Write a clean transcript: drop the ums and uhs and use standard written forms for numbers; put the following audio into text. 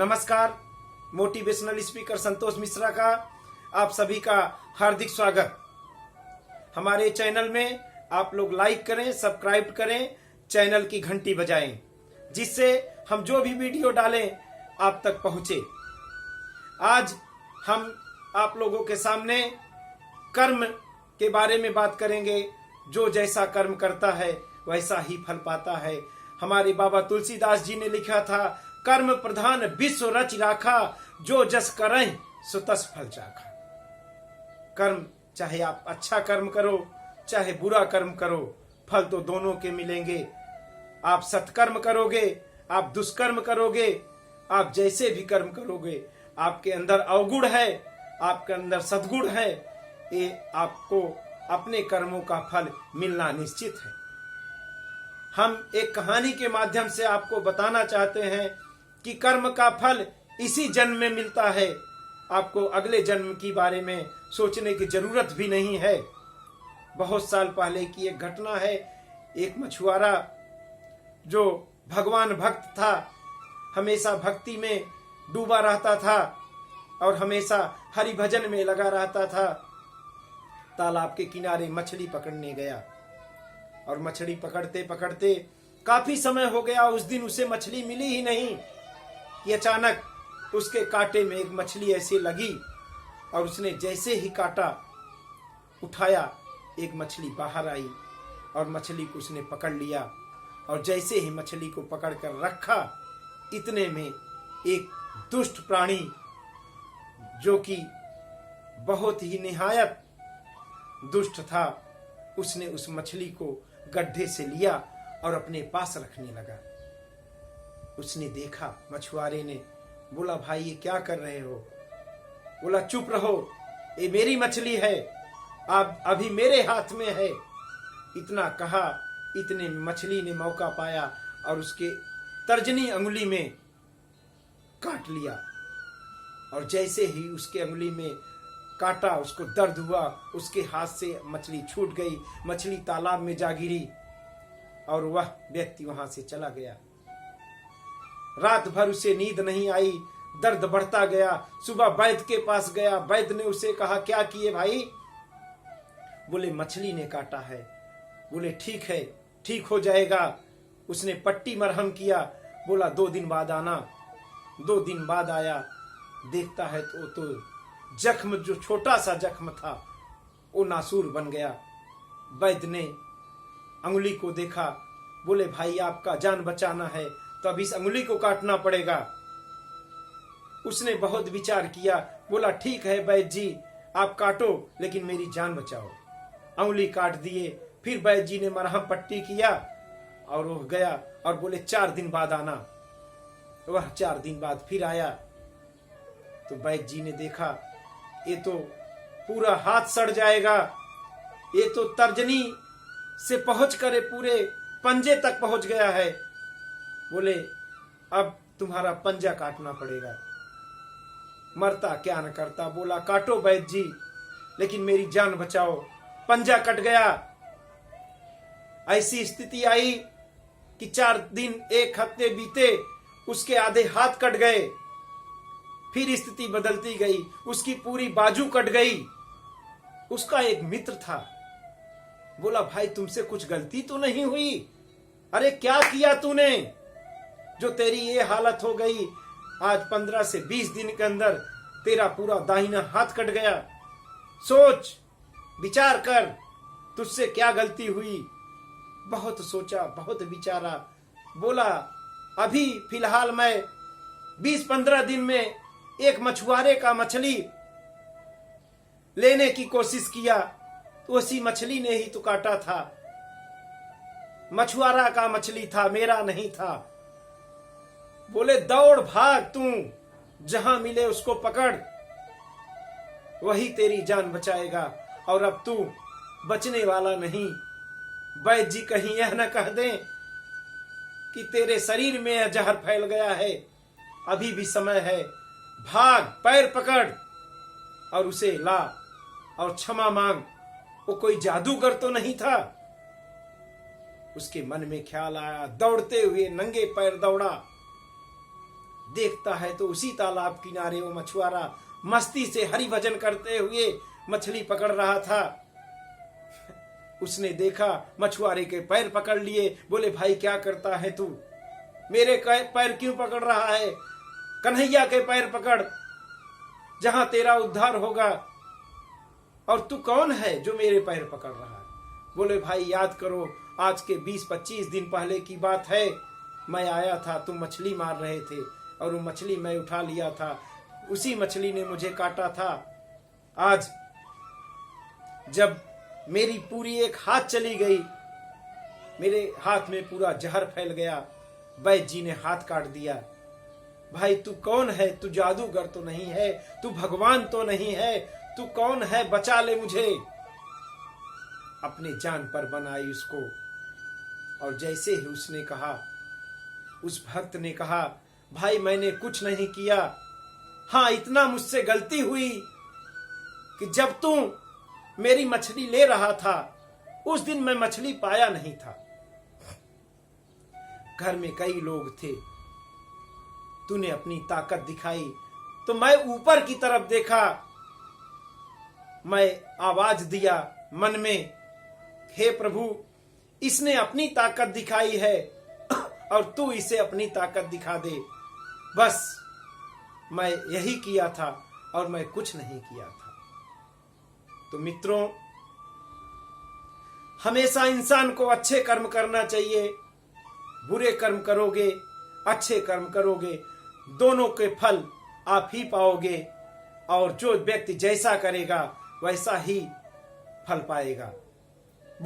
नमस्कार। Motivational speaker Santosh Mishra का आप सभी का हार्दिक स्वागत। हमारे चैनल में आप लोग लाइक करें, सब्सक्राइब करें, चैनल की घंटी बजाएं, जिससे हम जो भी वीडियो डालें आप तक पहुंचे। आज हम आप लोगों के सामने कर्म के बारे में बात करेंगे। जो जैसा कर्म करता है वैसा ही फल पाता है। हमारे बाबा तुलसीदास जी ने लिखा था, कर्म प्रधान विश्व रच राखा, जो जस करें सो तस फल चाखा। कर्म, चाहे आप अच्छा कर्म करो चाहे बुरा कर्म करो, फल तो दोनों के मिलेंगे। आप सत्कर्म करोगे, आप दुष्कर्म करोगे, आप जैसे भी कर्म करोगे, आपके अंदर अवगुण है, आपके अंदर सद्गुण है, ये आपको अपने कर्मों का फल मिलना निश्चित है। हम एक कहानी के माध्यम से आपको बताना चाहते हैं कि कर्म का फल इसी जन्म में मिलता है। आपको अगले जन्म के बारे में सोचने की जरूरत भी नहीं है। बहुत साल पहले की एक घटना है। एक मछुआरा जो भगवान भक्त था, हमेशा भक्ति में डूबा रहता था और हमेशा हरि भजन में लगा रहता था। तालाब के किनारे मछली पकड़ने गया और मछली पकड़ते पकड़ते काफी समय हो गया। उस दिन उसे मछली मिली ही नहीं कि अचानक उसके कांटे में एक मछली ऐसे लगी और उसने जैसे ही कांटा उठाया, एक मछली बाहर आई और मछली को उसने पकड़ लिया। और जैसे ही मछली को पकड़ कर रखा, इतने में एक दुष्ट प्राणी जो कि बहुत ही निहायत दुष्ट था, उसने उस मछली को गड्ढे से लिया और अपने पास रखने लगा। उसने देखा, मछुआरे ने बोला, भाई ये क्या कर रहे हो? बोला, चुप रहो, ये मेरी मछली है, आप अभी मेरे हाथ में है। इतना कहा, इतने में मछली ने मौका पाया और उसके तर्जनी अंगुली में काट लिया। और जैसे ही उसके अंगुली में काटा, उसको दर्द हुआ, उसके हाथ से मछली छूट गई। मछली तालाब में जा गिरी और वह व्यक्ति वहां से चला गया। रात भर उसे नींद नहीं आई, दर्द बढ़ता गया। सुबह वैद्य के पास गया। वैद्य ने उसे कहा, क्या किए भाई? बोले, मछली ने काटा है। बोले, ठीक है, ठीक हो जाएगा। उसने पट्टी मरहम किया। बोला, 2 दिन बाद आना। 2 दिन बाद आया, देखता है तो जख्म, जो छोटा सा जख्म था, वो नासूर बन गया। वैद्य ने अंगुली को देखा। बोले, भाई आपका जान बचाना है तो अब इस अंगुली को काटना पड़ेगा। उसने बहुत विचार किया। बोला, ठीक है वैद्य जी, आप काटो लेकिन मेरी जान बचाओ। अंगुली काट दिए। फिर वैद्य जी ने मरहम पट्टी किया और वो गया और बोले, 4 दिन बाद आना। वह 4 दिन बाद फिर आया तो वैद्य जी ने देखा, ये तो पूरा हाथ सड़ जाएगा, ये तो तर्जनी से पहुंच कर पूरे पंजे तक पहुंच गया है। बोले, अब तुम्हारा पंजा काटना पड़ेगा। मरता क्या न करता। बोला, काटो वैद्य जी लेकिन मेरी जान बचाओ। पंजा कट गया। ऐसी स्थिति आई कि 4 दिन 1 हफ्ते बीते, उसके आधे हाथ कट गए। फिर स्थिति बदलती गई, उसकी पूरी बाजू कट गई। उसका एक मित्र था। बोला, भाई तुमसे कुछ गलती तो नहीं हुई? अरे क्या किया तूने जो तेरी ये हालत हो गई? आज 15 से 20 दिन के अंदर तेरा पूरा दाहिना हाथ कट गया। सोच, विचार कर, तुझसे क्या गलती हुई? बहुत सोचा, बहुत विचारा। बोला, अभी फिलहाल मैं 20-15 दिन में एक मछुआरे का मछली लेने की कोशिश किया तो उसी मछली ने ही तो काटा था। मछुआरा का मछली था, मेरा नहीं था। बोले, दौड़ भाग, तू जहां मिले उसको पकड़, वही तेरी जान बचाएगा और अब तू बचने वाला नहीं। वैद्य जी कहीं यह न कह दें कि तेरे शरीर में यह जहर फैल गया है, अभी भी समय है। भाग, पैर पकड़ और उसे ला और क्षमा मांग। वो कोई जादूगर तो नहीं था। उसके मन में ख्याल आया, दौड़ते हुए नंगे पैर दौड़ा। देखता है तो उसी तालाब किनारे वो मछुआरा मस्ती से हरि भजन करते हुए मछली पकड़ रहा था। उसने देखा, मछुआरे के पैर पकड़ लिए, बोले भाई क्या करता है तू, मेरे पैर क्यों पकड़ रहा है? कन्हैया के पैर पकड़, जहां तेरा उद्धार होगा। और तू कौन है जो मेरे पैर पकड़ रहा है? बोले भाई याद करो, आज के 20-25 दिन पहले की बात है, मैं आया था, तुम मछली मार रहे थे और वो मछली मैं उठा लिया था, उसी मछली ने मुझे काटा था। आज जब मेरी पूरी एक हाथ चली गई, मेरे हाथ में पूरा जहर फैल गया, वैद्य जी ने हाथ काट दिया। भाई तू कौन है? तू जादूगर तो नहीं है, तू भगवान तो नहीं है, तू कौन है? बचा ले मुझे। अपने जान पर बनाई उसको। और जैसे ही उसने कहा, उस भक्त ने कहा, भाई मैंने कुछ नहीं किया, हाँ इतना मुझसे गलती हुई कि जब तू मेरी मछली ले रहा था उस दिन मैं मछली पाया नहीं था। घर में कई लोग थे, तूने अपनी ताकत दिखाई तो मैं ऊपर की तरफ देखा, मैं आवाज दिया मन में, हे प्रभु इसने अपनी ताकत दिखाई है और तू इसे अपनी ताकत दिखा दे। बस मैं यही किया था और मैं कुछ नहीं किया था। तो मित्रों, हमेशा इंसान को अच्छे कर्म करना चाहिए। बुरे कर्म करोगे, अच्छे कर्म करोगे, दोनों के फल आप ही पाओगे और जो व्यक्ति जैसा करेगा वैसा ही फल पाएगा।